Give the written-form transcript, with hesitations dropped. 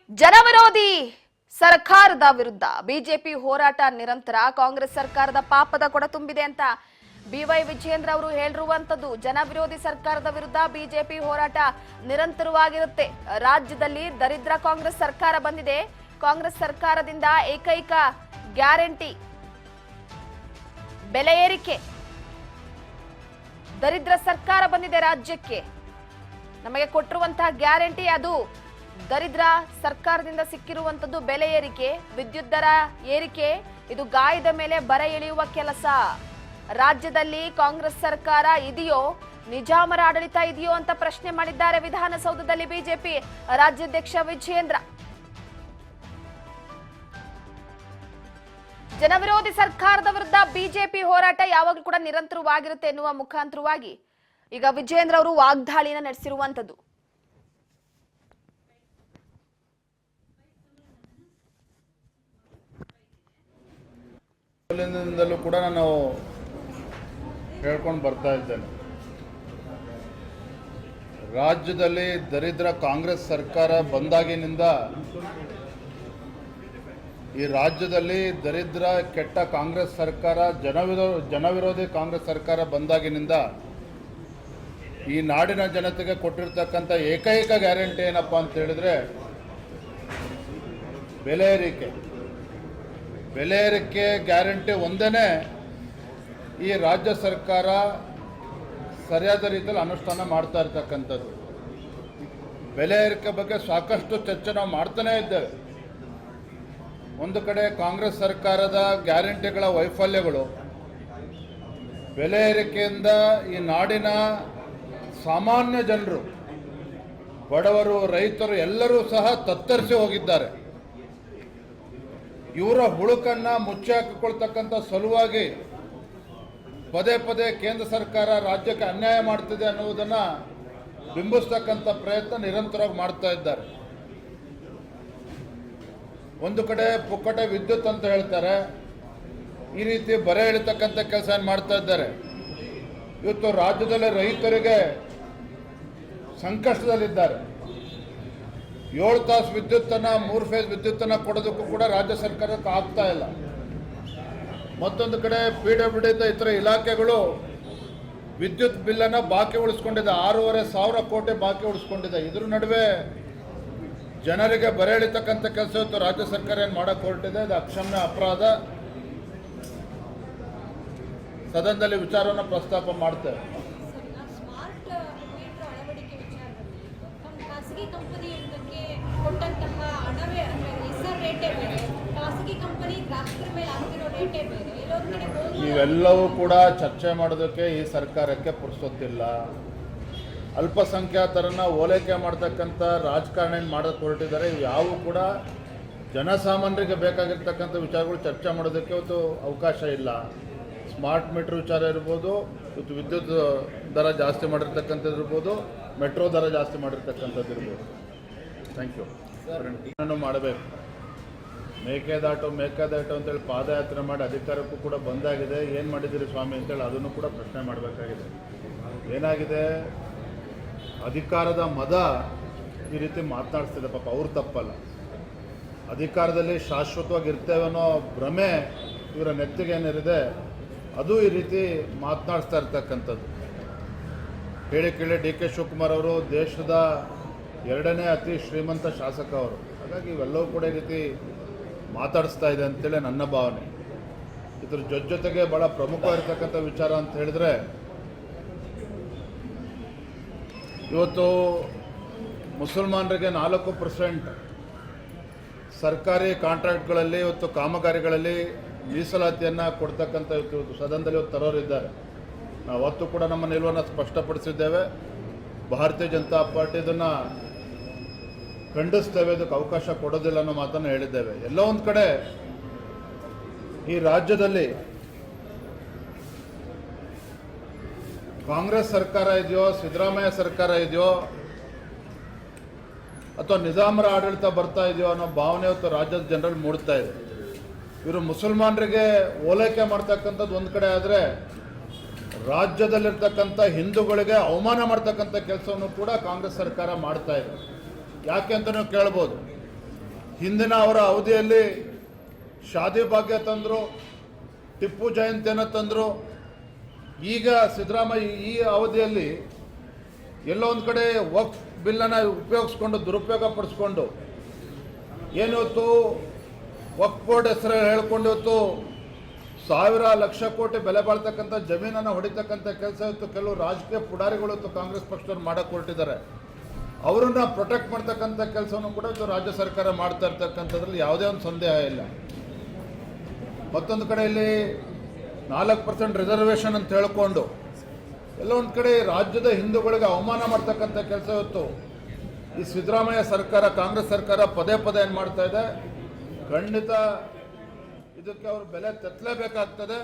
ಜನವಿರೋಧಿ ಸರ್ಕಾರದ ವಿರುದ್ಧ ಬಿಜೆಪಿ ಹೋರಾಟ ನಿರಂತರ. ಕಾಂಗ್ರೆಸ್ ಸರ್ಕಾರದ ಪಾಪದ ಕೊಡ ತುಂಬಿದೆ ಅಂತ ಬಿವೈ ವಿಜಯೇಂದ್ರ ಅವರು ಹೇಳಿರುವಂತದ್ದು. ಜನವಿರೋಧಿ ಸರ್ಕಾರದ ವಿರುದ್ಧ ಬಿಜೆಪಿ ಹೋರಾಟ ನಿರಂತರವಾಗಿರುತ್ತೆ. ರಾಜ್ಯದಲ್ಲಿ ದರಿದ್ರ ಕಾಂಗ್ರೆಸ್ ಸರ್ಕಾರ ಬಂದಿದೆ. ಕಾಂಗ್ರೆಸ್ ಸರ್ಕಾರದಿಂದ ಏಕೈಕ ಗ್ಯಾರಂಟಿ ಬೆಲೆ ಏರಿಕೆ. ದರಿದ್ರ ಸರ್ಕಾರ ಬಂದಿದೆ ರಾಜ್ಯಕ್ಕೆ. ನಮಗೆ ಕೊಟ್ಟಿರುವಂತಹ ಗ್ಯಾರಂಟಿ ಅದು ದರಿದ್ರ ಸರ್ಕಾರದಿಂದ ಸಿಕ್ಕಿರುವಂತದ್ದು ಬೆಲೆ ಏರಿಕೆ, ವಿದ್ಯುತ್ ದರ ಏರಿಕೆ. ಇದು ಗಾಯದ ಮೇಲೆ ಬರ ಎಳೆಯುವ ಕೆಲಸ. ರಾಜ್ಯದಲ್ಲಿ ಕಾಂಗ್ರೆಸ್ ಸರ್ಕಾರ ಇದೆಯೋ, ನಿಜಾಮರ ಆಡಳಿತ ಇದೆಯೋ ಅಂತ ಪ್ರಶ್ನೆ ಮಾಡಿದ್ದಾರೆ ವಿಧಾನಸೌಧದಲ್ಲಿ ಬಿಜೆಪಿ ರಾಜ್ಯಾಧ್ಯಕ್ಷ ವಿಜಯೇಂದ್ರ. ಜನವಿರೋಧಿ ಸರ್ಕಾರದ ವಿರುದ್ಧ ಬಿಜೆಪಿ ಹೋರಾಟ ಯಾವಾಗಲೂ ಕೂಡ ನಿರಂತರವಾಗಿರುತ್ತೆ ಎನ್ನುವ ಮುಖಾಂತರವಾಗಿ ಈಗ ವಿಜಯೇಂದ್ರ ಅವರು ವಾಗ್ದಾಳಿನ ನಡೆಸಿರುವಂತದ್ದು. ಮೊದಲಿನಿಂದಲೂ ಕೂಡ ನಾನು ಹೇಳ್ಕೊಂಡು ಬರ್ತಾ ಇದ್ದೇನೆ, ರಾಜ್ಯದಲ್ಲಿ ದರಿದ್ರ ಕಾಂಗ್ರೆಸ್ ಸರ್ಕಾರ ಬಂದಾಗಿನಿಂದ, ಈ ರಾಜ್ಯದಲ್ಲಿ ದರಿದ್ರ ಕೆಟ್ಟ ಕಾಂಗ್ರೆಸ್ ಸರ್ಕಾರ, ಜನವಿರೋಧಿ ಕಾಂಗ್ರೆಸ್ ಸರ್ಕಾರ ಬಂದಾಗಿನಿಂದ ಈ ನಾಡಿನ ಜನತೆಗೆ ಕೊಟ್ಟಿರ್ತಕ್ಕಂಥ ಏಕೈಕ ಗ್ಯಾರಂಟಿ ಏನಪ್ಪ ಅಂತ ಹೇಳಿದ್ರೆ ಬೆಲೆ ಏರಿಕೆ. ಬೆಲೆ ಏರಿಕೆ ಗ್ಯಾರಂಟಿ ಒಂದೇ ಈ ರಾಜ್ಯ ಸರ್ಕಾರ ಸರಿಯಾದ ರೀತಿಯಲ್ಲಿ ಅನುಷ್ಠಾನ ಮಾಡ್ತಾ ಇರ್ತಕ್ಕಂಥದ್ದು. ಬೆಲೆ ಏರಿಕೆ ಬಗ್ಗೆ ಸಾಕಷ್ಟು ಚರ್ಚೆ ನಾವು ಮಾಡ್ತಾನೇ ಇದ್ದೇವೆ. ಒಂದು ಕಡೆ ಕಾಂಗ್ರೆಸ್ ಸರ್ಕಾರದ ಗ್ಯಾರಂಟಿಗಳ ವೈಫಲ್ಯಗಳು, ಬೆಲೆ ಏರಿಕೆಯಿಂದ ಈ ನಾಡಿನ ಸಾಮಾನ್ಯ ಜನರು, ಬಡವರು, ರೈತರು ಎಲ್ಲರೂ ಸಹ ತತ್ತರಿಸಿ ಹೋಗಿದ್ದಾರೆ. ಇವರ ಹುಳುಕನ್ನು ಮುಚ್ಚಿ ಹಾಕಿಕೊಳ್ತಕ್ಕಂಥ ಸಲುವಾಗಿ ಪದೇ ಪದೇ ಕೇಂದ್ರ ಸರ್ಕಾರ ರಾಜ್ಯಕ್ಕೆ ಅನ್ಯಾಯ ಮಾಡ್ತಿದೆ ಅನ್ನುವುದನ್ನು ಬಿಂಬಿಸ್ತಕ್ಕಂಥ ಪ್ರಯತ್ನ ನಿರಂತರವಾಗಿ ಮಾಡ್ತಾ ಇದ್ದಾರೆ. ಒಂದು ಕಡೆ ಪುಕ್ಕಟೆ ವಿದ್ಯುತ್ ಅಂತ ಹೇಳ್ತಾರೆ, ಈ ರೀತಿ ಬರೆ ಎಳಿತಕ್ಕಂಥ ಕೆಲಸ ಮಾಡ್ತಾ ಇದ್ದಾರೆ. ಇವತ್ತು ರಾಜ್ಯದಲ್ಲಿ ರೈತರಿಗೆ ಸಂಕಷ್ಟದಲ್ಲಿದ್ದಾರೆ. 7 ತಾಸು ವಿದ್ಯುತ್ತನ್ನು, 3 ಫೇಸ್ ವಿದ್ಯುತ್ತನ್ನು ಕೊಡೋದಕ್ಕೂ ಕೂಡ ರಾಜ್ಯ ಸರ್ಕಾರಕ್ಕೆ ಆಗ್ತಾ ಇಲ್ಲ. ಮತ್ತೊಂದು ಕಡೆ PWD ಇತರ ಇಲಾಖೆಗಳು ವಿದ್ಯುತ್ ಬಿಲ್ಲನ್ನು ಬಾಕಿ ಉಳಿಸ್ಕೊಂಡಿದೆ, 6,500 ಕೋಟಿ ಬಾಕಿ ಉಳಿಸ್ಕೊಂಡಿದೆ. ಇದ್ರ ನಡುವೆ ಜನರಿಗೆ ಬರೆ ಎಳಿತಕ್ಕಂಥ ಕೆಲಸ ಇವತ್ತು ರಾಜ್ಯ ಸರ್ಕಾರ ಏನು ಮಾಡೋಕ್ಕೆ ಹೊರಟಿದೆ, ಇದು ಅಕ್ಷಮ್ಯ ಅಪರಾಧ. ಸದನದಲ್ಲಿ ವಿಚಾರವನ್ನು ಪ್ರಸ್ತಾಪ ಮಾಡ್ತೇವೆ. ಇವೆಲ್ಲವೂ ಕೂಡ ಚರ್ಚೆ ಮಾಡೋದಕ್ಕೆ ಈ ಸರ್ಕಾರಕ್ಕೆ ಪುರ್ಸೊತ್ತಿಲ್ಲ. ಅಲ್ಪಸಂಖ್ಯಾತರನ್ನ ಓಲೈಕೆ ಮಾಡ್ತಕ್ಕಂಥ ರಾಜಕಾರಣ ಮಾಡೋಕ್ಕೆ ಹೊರಟಿದ್ದಾರೆ. ಇವು ಯಾವೂ ಕೂಡ ಜನಸಾಮಾನ್ಯರಿಗೆ ಬೇಕಾಗಿರ್ತಕ್ಕಂಥ ವಿಚಾರಗಳು ಚರ್ಚೆ ಮಾಡೋದಕ್ಕೆ ಇವತ್ತು ಅವಕಾಶ ಇಲ್ಲ. ಸ್ಮಾರ್ಟ್ ಮೀಟರ್ ವಿಚಾರ ಇರ್ಬೋದು, ಇವತ್ತು ವಿದ್ಯುತ್ ದರ ಜಾಸ್ತಿ ಮಾಡಿರ್ತಕ್ಕಂಥದ್ದು ಇರ್ಬೋದು, ಮೆಟ್ರೋ ದರ ಜಾಸ್ತಿ ಮಾಡಿರ್ತಕ್ಕಂಥದ್ದು ಇರ್ಬೋದು. Thank you. ಏನನ್ನು ಮಾಡಬೇಕು, ಮೇಕೆದಾಟು ಅಂತೇಳಿ ಪಾದಯಾತ್ರೆ ಮಾಡಿ ಅಧಿಕಾರಕ್ಕೂ ಕೂಡ ಬಂದಾಗಿದೆ. ಏನು ಮಾಡಿದ್ದೀರಿ ಸ್ವಾಮಿ ಅಂತೇಳಿ ಅದನ್ನು ಕೂಡ ಪ್ರಶ್ನೆ ಮಾಡಬೇಕಾಗಿದೆ. ಏನಾಗಿದೆ, ಅಧಿಕಾರದ ಮದ ಈ ರೀತಿ ಮಾತನಾಡಿಸ್ತಿದೆ. ಪಾಪ ಅವ್ರು ತಪ್ಪಲ್ಲ. ಅಧಿಕಾರದಲ್ಲಿ ಶಾಶ್ವತವಾಗಿ ಇರ್ತೇವೆ ಅನ್ನೋ ಭ್ರಮೆ ಇವರ ನೆತ್ತಿಗೆ ಏನಿದೆ, ಅದು ಈ ರೀತಿ ಮಾತನಾಡಿಸ್ತಾ ಇರ್ತಕ್ಕಂಥದ್ದು. ಹೇಳಿ ಕೇಳಿ DK ಶಿವಕುಮಾರ್ ಅವರು ದೇಶದ 2ನೇ ಅತಿ ಶ್ರೀಮಂತ ಶಾಸಕ ಅವರು. ಹಾಗಾಗಿ ಇವೆಲ್ಲವೂ ಕೂಡ ಈ ರೀತಿ ಮಾತಾಡಿಸ್ತಾ ಇದೆ ಅಂತೇಳಿ ನನ್ನ ಭಾವನೆ. ಇದ್ರ ಜೊತೆಗೆ ಭಾಳ ಪ್ರಮುಖವಾಗಿರ್ತಕ್ಕಂಥ ವಿಚಾರ ಅಂತ ಹೇಳಿದ್ರೆ, ಇವತ್ತು ಮುಸಲ್ಮಾನರಿಗೆ 4% ಸರ್ಕಾರಿ ಕಾಂಟ್ರಾಕ್ಟ್ಗಳಲ್ಲಿ, ಇವತ್ತು ಕಾಮಗಾರಿಗಳಲ್ಲಿ ಮೀಸಲಾತಿಯನ್ನು ಕೊಡ್ತಕ್ಕಂಥ ಇವತ್ತು ಸದನದಲ್ಲಿ ಇವತ್ತು ತರೋರಿದ್ದಾರೆ. ನಾವು ಅವತ್ತು ಕೂಡ ನಮ್ಮ ನಿಲುವನ್ನು ಸ್ಪಷ್ಟಪಡಿಸಿದ್ದೇವೆ. ಭಾರತೀಯ ಜನತಾ ಪಾರ್ಟಿ ಇದನ್ನು ಖಂಡಿಸ್ತೇವೆ, ಇದಕ್ಕೆ ಅವಕಾಶ ಕೊಡೋದಿಲ್ಲ ಅನ್ನೋ ಮಾತನ್ನು ಹೇಳಿದ್ದೇವೆ. ಎಲ್ಲೋ ಒಂದು ಕಡೆ ಈ ರಾಜ್ಯದಲ್ಲಿ ಕಾಂಗ್ರೆಸ್ ಸರ್ಕಾರ ಇದೆಯೋ, ಸಿದ್ದರಾಮಯ್ಯ ಸರ್ಕಾರ ಇದೆಯೋ, ಅಥವಾ ನಿಜಾಮರ ಆಡಳಿತ ಬರ್ತಾ ಇದೆಯೋ ಅನ್ನೋ ಭಾವನೆ ಇವತ್ತು ರಾಜ್ಯದ ಜನರಲ್ಲಿ ಮೂಡ್ತಾ ಇದೆ. ಇವರು ಮುಸಲ್ಮಾನರಿಗೆ ಓಲೈಕೆ ಮಾಡ್ತಕ್ಕಂಥದ್ದು ಒಂದು ಕಡೆ ಆದರೆ, ರಾಜ್ಯದಲ್ಲಿರ್ತಕ್ಕಂಥ ಹಿಂದೂಗಳಿಗೆ ಅವಮಾನ ಮಾಡ್ತಕ್ಕಂಥ ಕೆಲಸವನ್ನು ಕೂಡ ಕಾಂಗ್ರೆಸ್ ಸರ್ಕಾರ ಮಾಡ್ತಾ ಇದೆ. ಯಾಕೆ ಅಂತ ನೀವು ಕೇಳ್ಬೋದು. ಹಿಂದಿನ ಅವರ ಅವಧಿಯಲ್ಲಿ ಶಾದಿ ಭಾಗ್ಯ ತಂದರು, ಟಿಪ್ಪು ಜಯಂತಿಯನ್ನು ತಂದರು. ಈಗ ಸಿದ್ದರಾಮಯ್ಯ ಈ ಅವಧಿಯಲ್ಲಿ ಎಲ್ಲೋ ಒಂದು ಕಡೆ ವಕ್ಫ್ ಬಿಲ್ಲನ್ನು ಉಪಯೋಗಿಸ್ಕೊಂಡು ದುರುಪಯೋಗ ಪಡಿಸ್ಕೊಂಡು ಏನಿವತ್ತು ವಕ್ಫ್ ಬೋರ್ಡ್ ಹೆಸರು ಹೇಳ್ಕೊಂಡು ಇವತ್ತು ಸಾವಿರ ಲಕ್ಷ ಕೋಟಿ ಬೆಲೆ ಬಾಳ್ತಕ್ಕಂಥ ಜಮೀನನ್ನು ಹೊಡಿತಕ್ಕಂಥ ಕೆಲಸ ಇವತ್ತು ಕೆಲವು ರಾಜಕೀಯ ಪುಡಾರಿಗಳು ಇವತ್ತು ಕಾಂಗ್ರೆಸ್ ಪಕ್ಷದವ್ರು ಮಾಡಕ್ಕೆ ಹೊರಟಿದ್ದಾರೆ. ಅವರನ್ನು ಪ್ರೊಟೆಕ್ಟ್ ಮಾಡ್ತಕ್ಕಂಥ ಕೆಲಸವನ್ನು ಕೂಡ ಇವತ್ತು ರಾಜ್ಯ ಸರ್ಕಾರ ಮಾಡ್ತಾ ಇರ್ತಕ್ಕಂಥದ್ರಲ್ಲಿ ಯಾವುದೇ ಒಂದು ಸಂದೇಹ ಇಲ್ಲ. ಮತ್ತೊಂದು ಕಡೆಯಲ್ಲಿ 4% ರಿಸರ್ವೇಷನ್ ಅಂತ ಹೇಳ್ಕೊಂಡು ಎಲ್ಲ ಒಂದು ಕಡೆ ರಾಜ್ಯದ ಹಿಂದೂಗಳಿಗೆ ಅವಮಾನ ಮಾಡ್ತಕ್ಕಂಥ ಕೆಲಸ ಇವತ್ತು ಈ ಸಿದ್ದರಾಮಯ್ಯ ಸರ್ಕಾರ, ಕಾಂಗ್ರೆಸ್ ಸರ್ಕಾರ ಪದೇ ಪದೇ ಏನು ಮಾಡ್ತಾ ಇದೆ. ಖಂಡಿತ ಇದಕ್ಕೆ ಅವರು ಬೆಲೆ ತೆತ್ತಲೇಬೇಕಾಗ್ತದೆ.